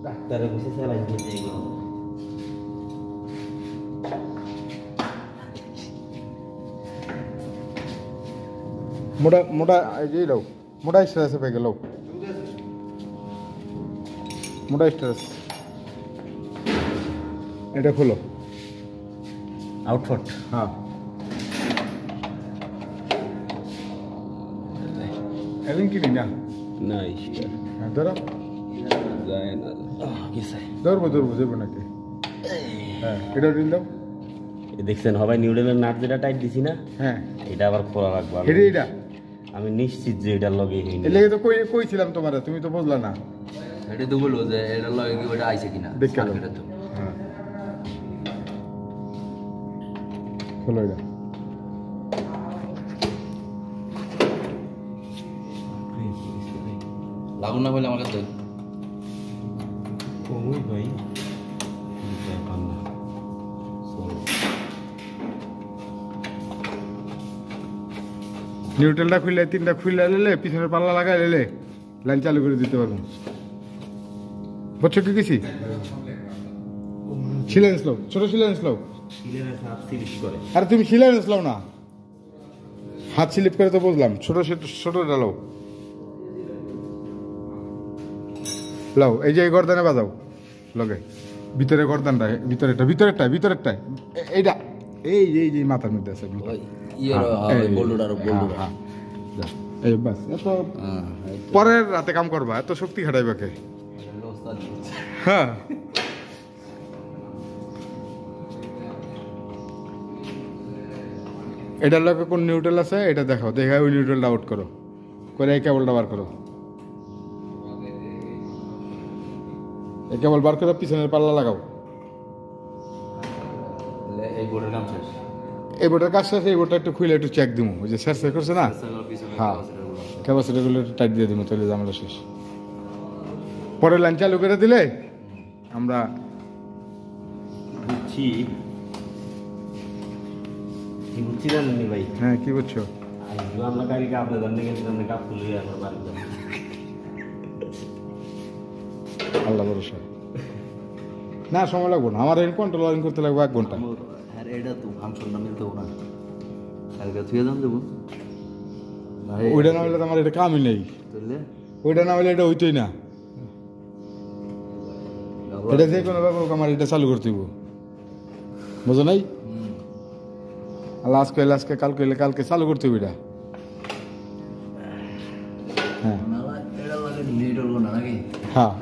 ডাক্তারের কাছে স্যালাইন দিতে এগুলো মোটা মোটা এই লাও মোটা স্ট্রেস পেয়ে গেল মোটা স্ট্রেস এটা খোলো আউটফট হ্যাঁ এলিন কি না না ইস্টার হ্যাঁ ধরো যায় না কিসে ধরবো যাবো নাকি হ্যাঁ এটা দিন দাও দেখছেন সবাই নিউডেলের নাট যেটা টাইট দিছি না হ্যাঁ এটা আবার খোলা রাখবো এটা আমি নিশ্চিত যে এটার লগে এর লেগে তো কইছিলাম তোমার তুমি তো বুঝলা না এটা তো বলবো যে এটা লগে কি ওটা আইছে কিনা দেখ গেল এটা তো হ্যাঁ খোলো এটা লাগুন না বলে আমার কাছে ওই ভাই নিউট্রালটা খুললে তিনটা খুললে নিলে পিছনের পাল্লা লাগাই নিলে লাইন চালু করে দিতে পারবেন বুঝছো কি কিছু সিলেন্স লাও ছোট সিলেন্স লাও আরে তুমি সিলেন্স লাও না হাত স্লিপ করে তো বুঝলাম ছোট ছোটটা লাও লাও এই যে এই গর্দানে বাজাও লগে ভিতরে গর্দানটা ভিতরেরটা এইটা এই মাথার মধ্যে আছে এই বাস এত পরের রাতে কাম করবা এত শক্তি খাটাইবা কে হ্যাঁ এটার লগে কোন নিউট্রাল আছে এটা দেখাও দেখা ওই নিউট্রালটা আউট করো করে এই কেবলটা বার করো এই কেবল বার করে পিছনের পাল্লা লাগাও এই বোর্ডের কাম শেষ এই বোর্ডের কাজ শেষ এই বোর্ডটা একটু খুলে একটু চেক দিমু ওই যে স্যার করছে না হ্যাঁ ক্যাপাসিটারগুলো একটু টাইট দিয়ে দিমু তাহলে ঝামেলা শেষ পরে লাইন চালু করে দিলে আমরা বুঝছি কি বুঝছি জানেন ভাই হ্যাঁ কি বুঝছো আমরা কালকে আপনাদের গেছিলাম কাপ তুলে আমার বাড়িতে আল্লাহ ভরসা না সময় লাগবো না আমার কন্ট্রোলিং করতে লাগবে 1 ঘন্টা আর এটা তো ফাংশনটা মিলতে না কালকে থুয়ে দাম দেবো ওইটা না হলে তো আমার এটা কামই নেই তাহলে ওইটা না হলে এটা হইতোই না এটা যে কোনো ব্যাপার আমার এটা চালু করতে হইব বুঝো নাই আজকে কালকে চালু করতে হইব এটা হ্যাঁ এটা লাগে লিটল না নাকি হ্যাঁ